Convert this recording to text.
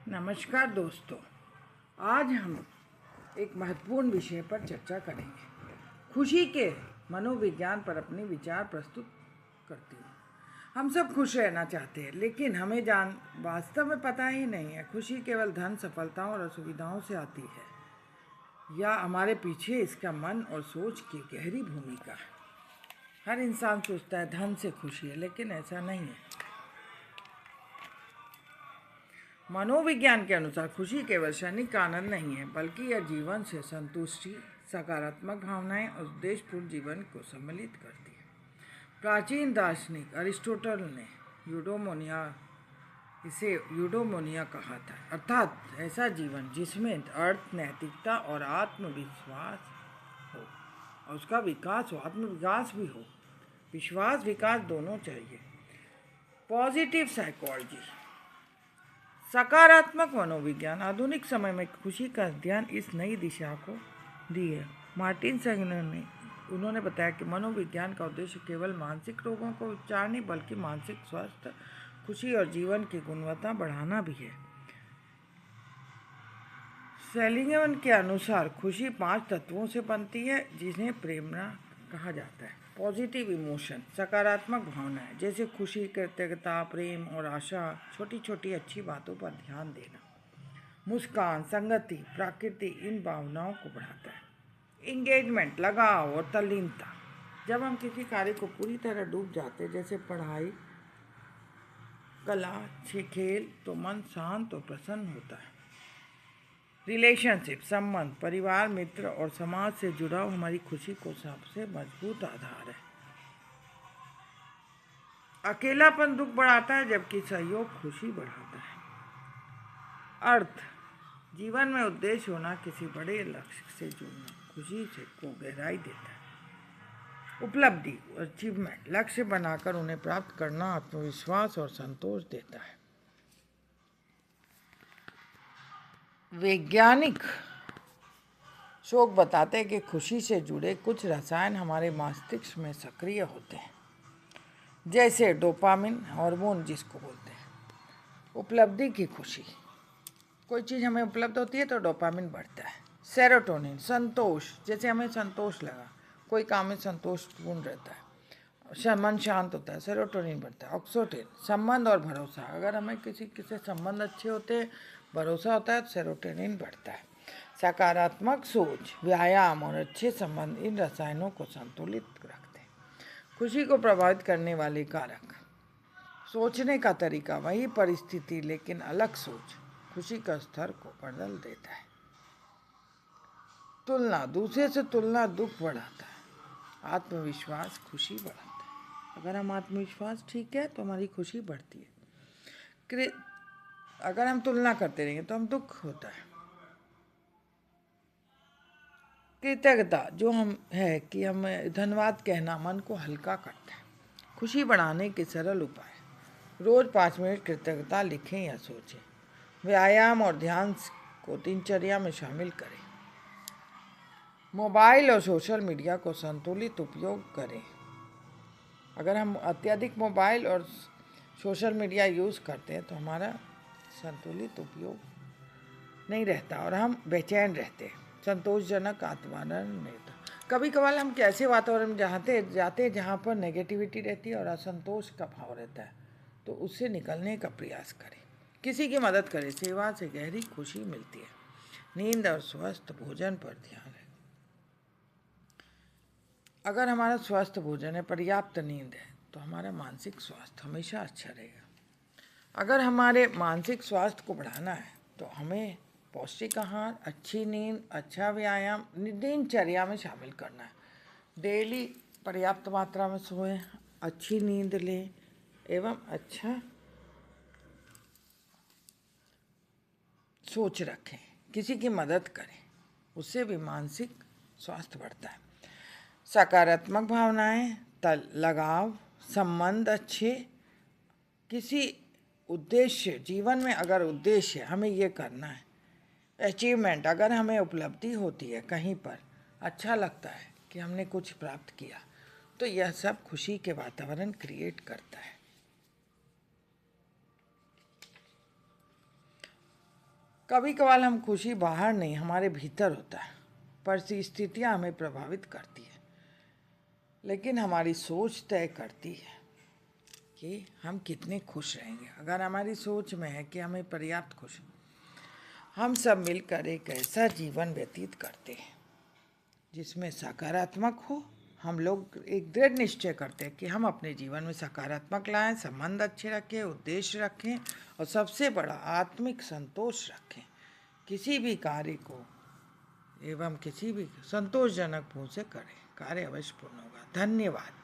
नमस्कार दोस्तों, आज हम एक महत्वपूर्ण विषय पर चर्चा करेंगे। खुशी के मनोविज्ञान पर अपने विचार प्रस्तुत करती हूँ। हम सब खुश रहना चाहते हैं, लेकिन हमें वास्तव में पता ही नहीं है खुशी केवल धन, सफलताओं और असुविधाओं से आती है या हमारे पीछे इसका मन और सोच की गहरी भूमिका है। हर इंसान सोचता है धन से खुशी है, लेकिन ऐसा नहीं है। मनोविज्ञान के अनुसार खुशी केवल क्षणिक आनंद नहीं है, बल्कि यह जीवन से संतुष्टि, सकारात्मक भावनाएं और उद्देश्यपूर्ण जीवन को सम्मिलित करती है। प्राचीन दार्शनिक अरिस्टोटल ने यूडोमोनिया कहा था, अर्थात ऐसा जीवन जिसमें अर्थ, नैतिकता और आत्मविश्वास हो, और उसका विकास हो, आत्मविकास भी हो। विश्वास विकास दोनों चाहिए। पॉजिटिव साइकोलॉजी, सकारात्मक मनोविज्ञान आधुनिक समय में खुशी का अध्ययन इस नई दिशा को दी है। मार्टिन सेंगर ने उन्होंने बताया कि मनोविज्ञान का उद्देश्य केवल मानसिक रोगों को उपचार नहीं, बल्कि मानसिक स्वास्थ्य, खुशी और जीवन की गुणवत्ता बढ़ाना भी है। सेलिगमैन के अनुसार खुशी 5 तत्वों से बनती है, जिन्हें प्रेरणा कहा जाता है। पॉजिटिव इमोशन, सकारात्मक भावनाएं जैसे खुशी, कृतज्ञता, प्रेम और आशा, छोटी छोटी अच्छी बातों पर ध्यान देना। मुस्कान, संगति, प्रकृति इन भावनाओं को बढ़ाता है। इंगेजमेंट, लगाव और तल्लीनता, जब हम किसी कार्य को पूरी तरह डूब जाते हैं, जैसे पढ़ाई, कला, खेल, तो मन शांत और प्रसन्न होता है। रिलेशनशिप, संबंध, परिवार, मित्र और समाज से जुड़ाव हमारी खुशी को सबसे मजबूत आधार है। अकेलापन दुख बढ़ाता है, जबकि सहयोग खुशी बढ़ाता है। अर्थ, जीवन में उद्देश्य होना, किसी बड़े लक्ष्य से जुड़ना खुशी से को गहराई देता है। उपलब्धि, अचीवमेंट, लक्ष्य बनाकर उन्हें प्राप्त करना आत्मविश्वास और संतोष देता है। वैज्ञानिक शोध बताते हैं कि खुशी से जुड़े कुछ रसायन हमारे मस्तिष्क में सक्रिय होते हैं, जैसे डोपामिन हार्मोन जिसको बोलते हैं। उपलब्धि की खुशी, कोई चीज़ हमें उपलब्ध होती है तो डोपामिन बढ़ता है। सेरोटोनिन, संतोष, जैसे हमें संतोष लगा, कोई काम में संतोषपूर्ण रहता है, मन शांत होता है, सेरोटोनिन बढ़ता है। ऑक्सीटोसिन, संबंध और भरोसा, अगर हमें किसी से संबंध अच्छे होते हैं, भरोसा होता है, तो सेरोटोनिन बढ़ता है। सकारात्मक सोच, व्यायाम और अच्छे संबंध इन रसायनों को संतुलित रखते हैं। खुशी को प्रभावित करने वाले कारक, सोचने का तरीका, वही परिस्थिति लेकिन अलग सोच खुशी का स्तर को बदल देता है। तुलना, दूसरे से तुलना दुख बढ़ाता है। आत्मविश्वास खुशी बढ़ाता है। अगर हम आत्मविश्वास ठीक है तो हमारी खुशी बढ़ती है। अगर हम तुलना करते रहेंगे तो हम दुख होता है। कृतज्ञता, जो हम है कि हम धन्यवाद कहना मन को हल्का करता है। खुशी बढ़ाने के सरल उपाय, रोज 5 मिनट कृतज्ञता लिखें या सोचें। व्यायाम और ध्यान को दिनचर्या में शामिल करें। मोबाइल और सोशल मीडिया को संतुलित उपयोग करें। अगर हम अत्यधिक मोबाइल और सोशल मीडिया यूज़ करते हैं तो हमारा संतुलित उपयोग नहीं रहता और हम बेचैन रहते हैं। संतोषजनक वातावरण नहीं था। कभी कभार हम कैसे वातावरण में जाते हैं जहाँ पर नेगेटिविटी रहती है और असंतोष का भाव रहता है, तो उससे निकलने का प्रयास करें। किसी की मदद करें, सेवा से गहरी खुशी मिलती है। नींद और स्वस्थ भोजन पर ध्यान रखें। अगर हमारा स्वस्थ भोजन है, पर्याप्त नींद है, तो हमारा मानसिक स्वास्थ्य हमेशा अच्छा रहेगा। अगर हमारे मानसिक स्वास्थ्य को बढ़ाना है तो हमें पौष्टिक आहार, अच्छी नींद, अच्छा व्यायाम दिनचर्या में शामिल करना है। डेली पर्याप्त मात्रा में सोएं, अच्छी नींद लें एवं अच्छा सोच रखें। किसी की मदद करें, उससे भी मानसिक स्वास्थ्य बढ़ता है। सकारात्मक भावनाएं, लगाव, संबंध अच्छे, किसी उद्देश्य, जीवन में अगर उद्देश्य हमें ये करना है, अचीवमेंट, अगर हमें उपलब्धि होती है कहीं पर, अच्छा लगता है कि हमने कुछ प्राप्त किया, तो यह सब खुशी के वातावरण क्रिएट करता है। कभी कभार हम खुशी बाहर नहीं हमारे भीतर होता है, परिस्थितियाँ हमें प्रभावित करती है, लेकिन हमारी सोच तय करती है कि हम कितने खुश रहेंगे। अगर हमारी सोच में है कि हमें पर्याप्त खुश, हम सब मिलकर एक ऐसा जीवन व्यतीत करते हैं जिसमें सकारात्मक हो। हम लोग एक दृढ़ निश्चय करते हैं कि हम अपने जीवन में सकारात्मक लाएं, संबंध अच्छे रखें, उद्देश्य रखें और सबसे बड़ा आत्मिक संतोष रखें। किसी भी कार्य को एवं किसी भी संतोषजनक भाव से करें, कार्य अवश्य पूर्ण होगा। धन्यवाद।